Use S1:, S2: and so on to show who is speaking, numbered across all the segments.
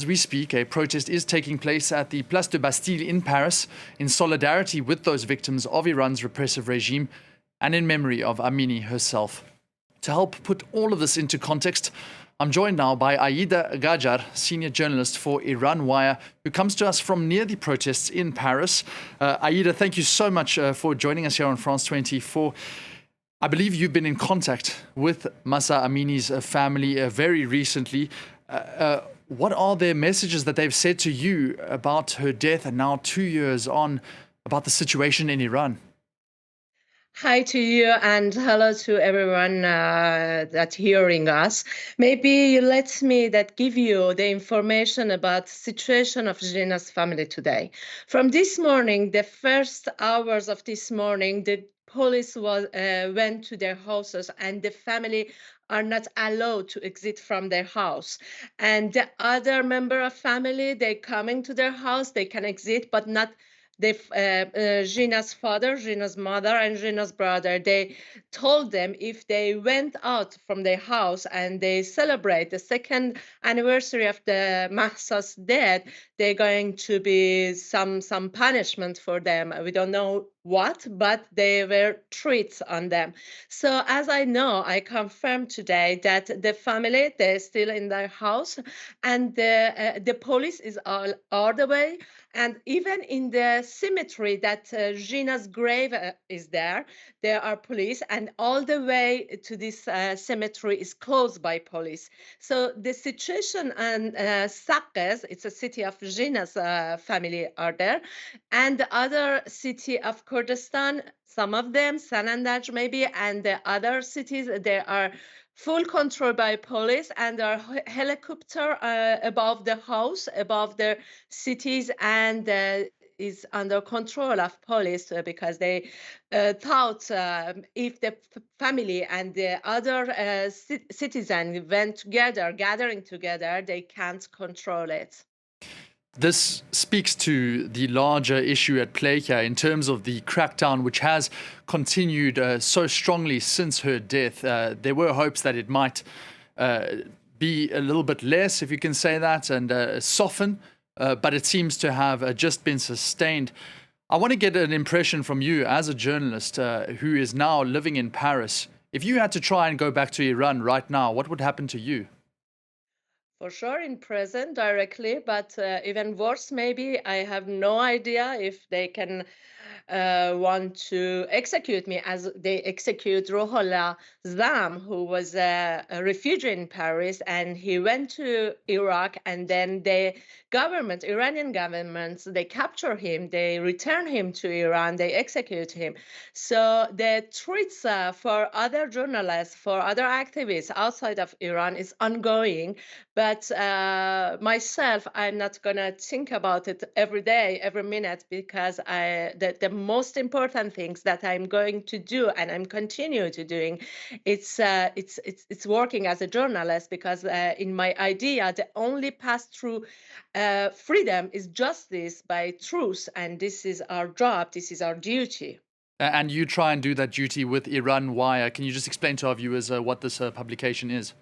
S1: As we speak, a protest is taking place at the Place de Bastille in Paris in solidarity with those victims of Iran's repressive regime and in memory of Amini herself. To help put all of this into context, I'm joined now by Aida Ghajar, senior journalist for Iran Wire, who comes to us from near the protests in Paris. Aida, thank you so much for joining us here on France 24. I believe you've been in contact with Mahsa Amini's family very recently. What are their messages that they've said to you about her death and now 2 years on about the situation in Iran?
S2: Hi to you and hello to everyone that hearing us. Maybe you let me that give you the information about the situation of Gina's family today. From this morning, the first hours of this morning, the police went to their houses and the family are not allowed to exit from their house. And the other member of family, they coming to their house, they can exit, but not Gina's father, Gina's mother, and Gina's brother. They told them if they went out from their house and they celebrate the second anniversary of the Mahsa's death, they're going to be some punishment for them. We don't know what, but they were treats on them. So as I know, I confirmed today that the family, they're still in their house and the police is all the way. And even in the cemetery that Gina's grave is there are police, and all the way to this cemetery is closed by police. So the situation in Saqqez, it's a city of Gina's family are there, and the other city of Kurdistan, some of them, Sanandaj maybe, and the other cities, they are full control by police, and there are helicopter above the house, above the cities, and is under control of police because they thought if the family and the other citizens went together, gathering together, they can't control it.
S1: This speaks to the larger issue at play here in terms of the crackdown, which has continued so strongly since her death. There were hopes that it might be a little bit less, if you can say that, and soften, but it seems to have just been sustained. I want to get an impression from you as a journalist who is now living in Paris. If you had to try and go back to Iran right now, what would happen to you?
S2: For sure, in prison directly, but even worse, maybe I have no idea if they can want to execute me as they execute Ruhollah Zam, who was a refugee in Paris, and he went to Iraq, and then the government, Iranian government, they capture him, they return him to Iran, they execute him. So the threats for other journalists, for other activists outside of Iran is ongoing. But myself, I'm not gonna think about it every day, every minute, because the most important things that I'm going to do and I'm continue to doing, it's working as a journalist, because in my idea, the only path through freedom is justice by truth, and this is our job, this is our duty.
S1: And you try and do that duty with Iran Wire. Can you just explain to our viewers what this publication is?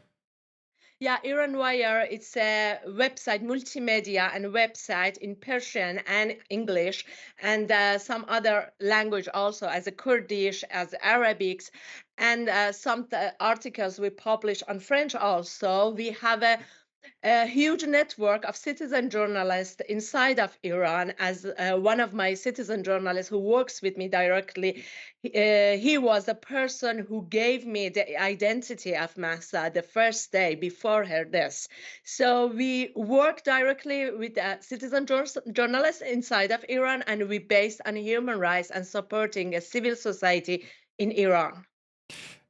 S2: Yeah, Iran Wire, it's a website, multimedia and website in Persian and English, and some other language also, as a Kurdish, as Arabics, and some articles we publish on French also. We have a huge network of citizen journalists inside of Iran. As one of my citizen journalists who works with me directly, he was the person who gave me the identity of Mahsa the first day before her death. So we work directly with citizen journalists inside of Iran, and we based on human rights and supporting a civil society in Iran.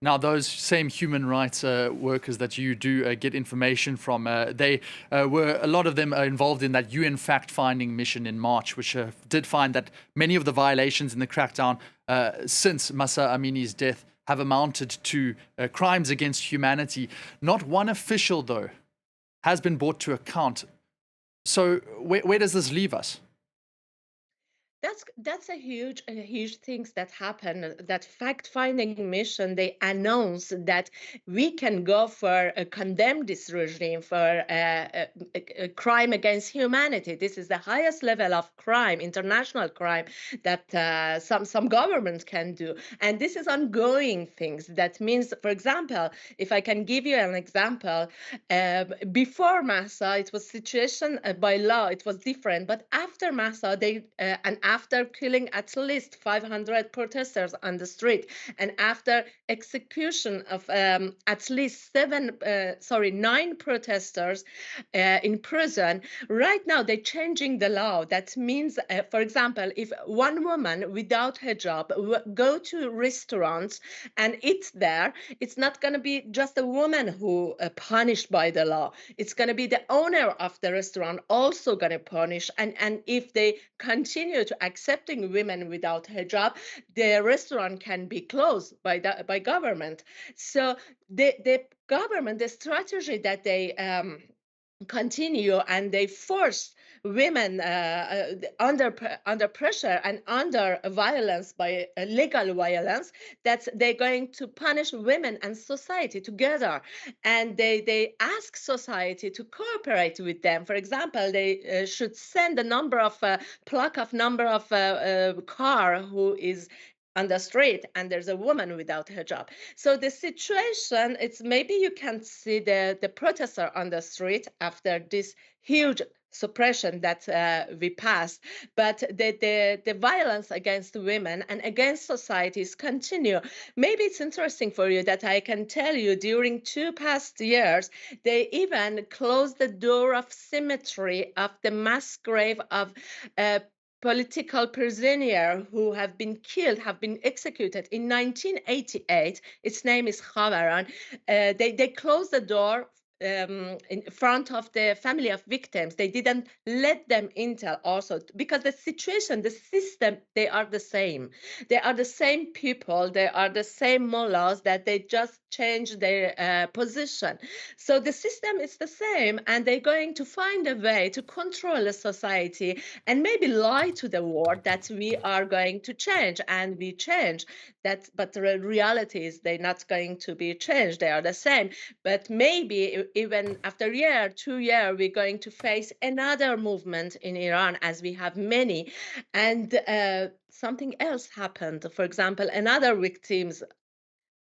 S1: Now, those same human rights workers that you do get information from, they were, a lot of them are involved in that UN fact-finding mission in March, which did find that many of the violations in the crackdown since Mahsa Amini's death have amounted to crimes against humanity. Not one official, though, has been brought to account. So where does this leave us?
S2: That's a huge things that happen. That fact-finding mission, they announce that we can go for condemn this regime for a crime against humanity. This is the highest level of crime, international crime, that some governments can do, and this is ongoing things. That means, for example, if I can give you an example, before Mahsa, it was situation by law, it was different. But after Mahsa, and after killing at least 500 protesters on the street, and after execution of at least 9 protesters in prison, right now they're changing the law. That means, for example, if one woman without hijab go to restaurants and eat there, it's not going to be just a woman who punished by the law. It's going to be the owner of the restaurant also going to punish. And if they continue to accepting women without hijab, the restaurant can be closed by government. So the government, the strategy that they continue, and they force women under pressure and under violence, by legal violence, that they're going to punish women and society together, and they ask society to cooperate with them. For example, they should send a number of plaque of number of car who is on the street and there's a woman without hijab. So the situation, it's maybe you can see the protester on the street after this huge suppression that we passed, but the violence against women and against societies continue. Maybe it's interesting for you that I can tell you, during 2 past years, they even closed the door of cemetery of the mass grave of political prisoner who have been killed, have been executed in 1988. Its name is Khavaran. They closed the door in front of the family of victims. They didn't let them enter also, because the situation, the system, they are the same. They are the same people. They are the same mullahs, that they just change their position. So the system is the same, and they're going to find a way to control the society and maybe lie to the world that we are going to change, and we change that. But the reality is they're not going to be changed. They are the same. But maybe even after a year, 2 years, we're going to face another movement in Iran, as we have many. And something else happened. For example, another victims,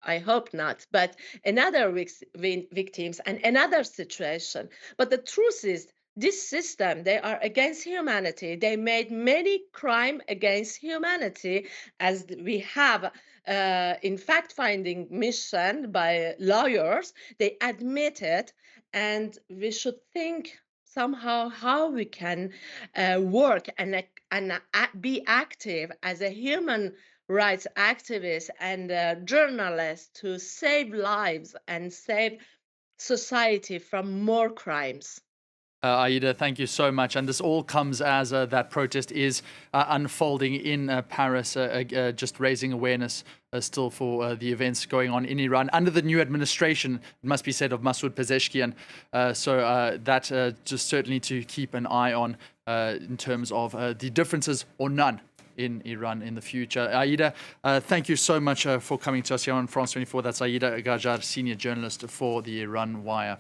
S2: I hope not, but another victims and another situation. But the truth is, this system, they are against humanity. They made many crime against humanity, as we have in fact-finding mission by lawyers. They admit it, and we should think somehow how we can work and be active as a human rights activists and journalists to save lives and save society from more crimes.
S1: Aida, thank you so much. And this all comes as that protest is unfolding in Paris, just raising awareness still for the events going on in Iran under the new administration, it must be said, of Masoud Pezeshkian. So that just certainly to keep an eye on in terms of the differences or none in Iran in the future. Aida, thank you so much for coming to us here on France 24. That's Aida Ghajar, senior journalist for the Iran Wire.